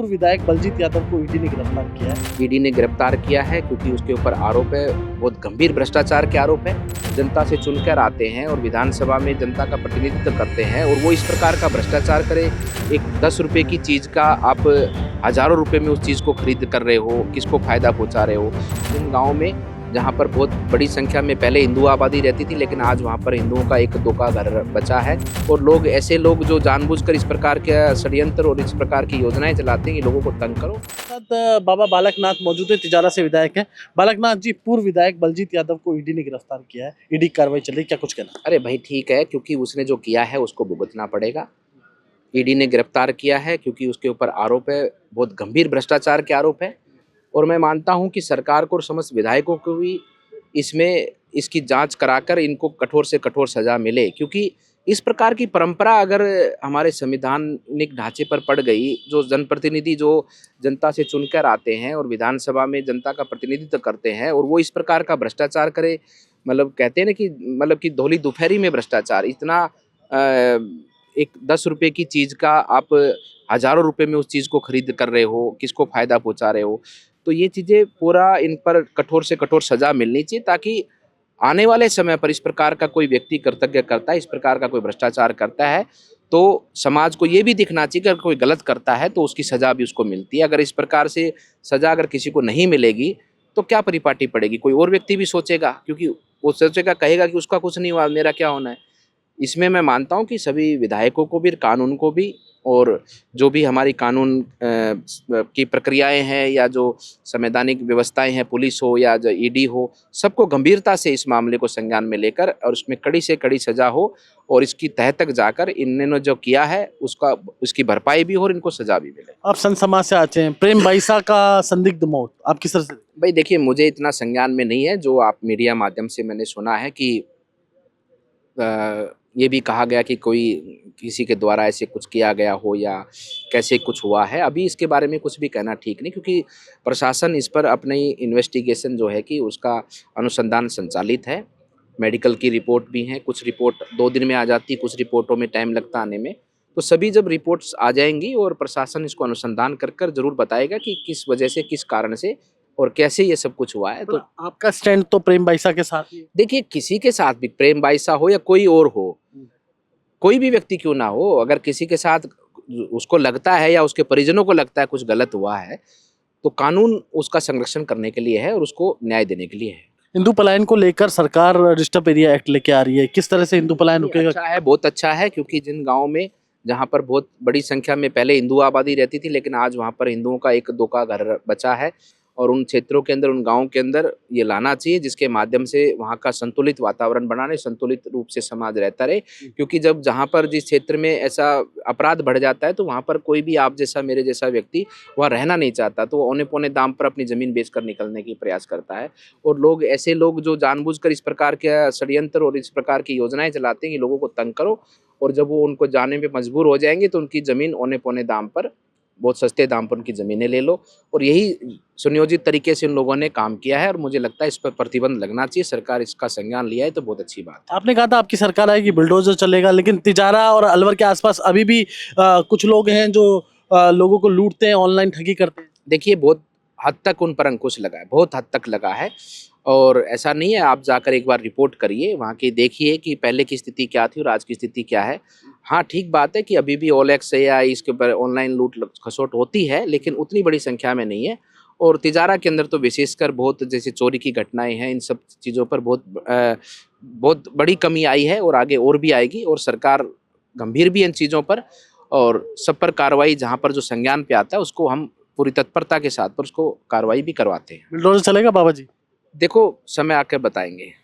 पूर्व विधायक बलजीत यादव को ईडी ने गिरफ्तार किया है। ईडी ने गिरफ्तार किया है क्योंकि उसके ऊपर आरोप है, बहुत गंभीर भ्रष्टाचार के आरोप है। जनता से चुनकर आते हैं और विधानसभा में जनता का प्रतिनिधित्व करते हैं और वो इस प्रकार का भ्रष्टाचार करे। एक 10 रुपये की चीज़ का आप हज़ारों रुपये में उस चीज़ को खरीद कर रहे हो, किसको फायदा पहुंचा रहे हो। इन गाँव में जहाँ पर बहुत बड़ी संख्या में पहले हिंदू आबादी रहती थी, लेकिन आज वहाँ पर हिंदुओं का एक दो का घर बचा है। और लोग ऐसे लोग जो जानबूझकर इस प्रकार के षड्यंत्र और इस प्रकार की योजनाएं चलाते हैं कि लोगों को तंग करो। साथ बाबा बालकनाथ मौजूद है, तिजारा से विधायक है। बालकनाथ जी, पूर्व विधायक बलजीत यादव को ईडी ने गिरफ्तार किया है। ईडी कार्रवाई चल रही, क्या कुछ कहना? अरे भाई ठीक है, क्योंकि उसने जो किया है उसको भुगतना पड़ेगा। ईडी ने गिरफ्तार किया है क्योंकि उसके ऊपर आरोप है, बहुत गंभीर भ्रष्टाचार के आरोप है। और मैं मानता हूँ कि सरकार को और समस्त विधायकों को भी इसमें इसकी जांच कराकर इनको कठोर से कठोर सजा मिले, क्योंकि इस प्रकार की परंपरा अगर हमारे संवैधानिक ढांचे पर पड़ गई, जो जनप्रतिनिधि जो जनता से चुनकर आते हैं और विधानसभा में जनता का प्रतिनिधित्व करते हैं और वो इस प्रकार का भ्रष्टाचार करे, मतलब कहते हैं ना कि मतलब कि धौली दोपहरी में भ्रष्टाचार, इतना एक 10 रुपये की चीज़ का आप हज़ारों रुपये में उस चीज़ को खरीद कर रहे हो, किसको फायदा पहुंचा रहे हो। तो ये चीज़ें पूरा इन पर कठोर से कठोर सजा मिलनी चाहिए, ताकि आने वाले समय पर इस प्रकार का कोई व्यक्ति कर्तव्य करता है, इस प्रकार का कोई भ्रष्टाचार करता है, तो समाज को ये भी दिखना चाहिए कि अगर कोई गलत करता है तो उसकी सजा भी उसको मिलती है। अगर इस प्रकार से सजा अगर किसी को नहीं मिलेगी तो क्या परिपाटी पड़ेगी, कोई और व्यक्ति भी सोचेगा, क्योंकि वो सोचेगा, कहेगा कि उसका कुछ नहीं हुआ, मेरा क्या होना है। इसमें मैं मानता हूँ कि सभी विधायकों को भी, कानून को भी, और जो भी हमारी कानून की प्रक्रियाएं हैं या जो संवैधानिक व्यवस्थाएं हैं, पुलिस हो या जो ईडी हो, सबको गंभीरता से इस मामले को संज्ञान में लेकर और उसमें कड़ी से कड़ी सजा हो और इसकी तह तक जाकर इन्होंने जो किया है उसकी भरपाई भी हो और इनको सजा भी मिले। आप संत समाज से आते हैं, प्रेम बाईसा का संदिग्ध मौत आप किस तरह से? भाई देखिए, मुझे इतना संज्ञान में नहीं है, जो आप मीडिया माध्यम से मैंने सुना है कि ये भी कहा गया कि कोई किसी के द्वारा ऐसे कुछ किया गया हो या कैसे कुछ हुआ है। अभी इसके बारे में कुछ भी कहना ठीक नहीं, क्योंकि प्रशासन इस पर अपनी इन्वेस्टिगेशन जो है कि उसका अनुसंधान संचालित है। मेडिकल की रिपोर्ट भी है, कुछ रिपोर्ट 2 दिन में आ जाती, कुछ रिपोर्टों में टाइम लगता आने में। तो सभी जब रिपोर्ट्स आ जाएंगी और प्रशासन इसको अनुसंधान कर कर जरूर बताएगा कि किस वजह से, किस कारण से और कैसे ये सब कुछ हुआ है। तो आपका स्टैंड तो प्रेम बाईसा के साथ ही है। देखिए, किसी के साथ भी, प्रेम बाईसा हो या कोई और हो, कोई भी व्यक्ति क्यों ना हो, अगर किसी के साथ उसको लगता है या उसके परिजनों को लगता है कुछ गलत हुआ है, तो कानून उसका संरक्षण करने के लिए है और उसको न्याय देने के लिए है। हिंदू पलायन को लेकर सरकार डिस्टर्ब एरिया एक्ट लेके आ रही है, किस तरह से हिंदू पलायन रुकेगा? अच्छा है, बहुत अच्छा है, क्योंकि जिन गाँव में जहाँ पर बहुत बड़ी संख्या में पहले हिंदू आबादी रहती थी, लेकिन आज वहाँ पर हिंदुओं का एक दो का घर बचा है, और उन क्षेत्रों के अंदर, उन गाँव के अंदर ये लाना चाहिए, जिसके माध्यम से वहाँ का संतुलित वातावरण बनाने, संतुलित रूप से समाज रहता रहे। क्योंकि जब जहाँ पर जिस क्षेत्र में ऐसा अपराध बढ़ जाता है, तो वहाँ पर कोई भी आप जैसा, मेरे जैसा व्यक्ति वहाँ रहना नहीं चाहता, तो वो औने पौने दाम पर अपनी ज़मीन बेचकर निकलने की प्रयास करता है। और लोग, ऐसे लोग जो जानबूझकर इस प्रकार के षड्यंत्र और इस प्रकार की योजनाएं चलाते हैं कि लोगों को तंग करो, और जब वो उनको जाने पे मजबूर हो जाएंगे तो उनकी ज़मीन औने पौने दाम पर, बहुत सस्ते दाम पर उनकी ज़मीनें ले लो। और यही सुनियोजित तरीके से उन लोगों ने काम किया है और मुझे लगता है इस पर प्रतिबंध लगना चाहिए। सरकार इसका संज्ञान लिया है तो बहुत अच्छी बात है। आपने कहा था आपकी सरकार आएगी, बुलडोजर चलेगा, लेकिन तिजारा और अलवर के आसपास अभी भी कुछ लोग हैं जो लोगों को लूटते हैं, ऑनलाइन ठगी करते हैं। देखिए, बहुत हद तक उन पर अंकुश लगा है, बहुत हद तक लगा है, और ऐसा नहीं है। आप जाकर एक बार रिपोर्ट करिए, वहाँ की देखिए कि पहले की स्थिति क्या थी और आज की स्थिति क्या है। हाँ, ठीक बात है कि अभी भी OLX या इसके ऊपर ऑनलाइन लूट खसोट होती है, लेकिन उतनी बड़ी संख्या में नहीं है। और तिजारा के अंदर तो विशेषकर बहुत, जैसे चोरी की घटनाएं हैं, इन सब चीज़ों पर बहुत बड़ी कमी आई है और आगे और भी आएगी। और सरकार गंभीर भी इन चीज़ों पर, और सब पर कार्रवाई जहाँ पर जो संज्ञान पे आता है उसको हम पूरी तत्परता के साथ पर उसको कार्रवाई भी करवाते हैं। बुलडोजर चलेगा बाबा जी? देखो, समय आकर बताएंगे।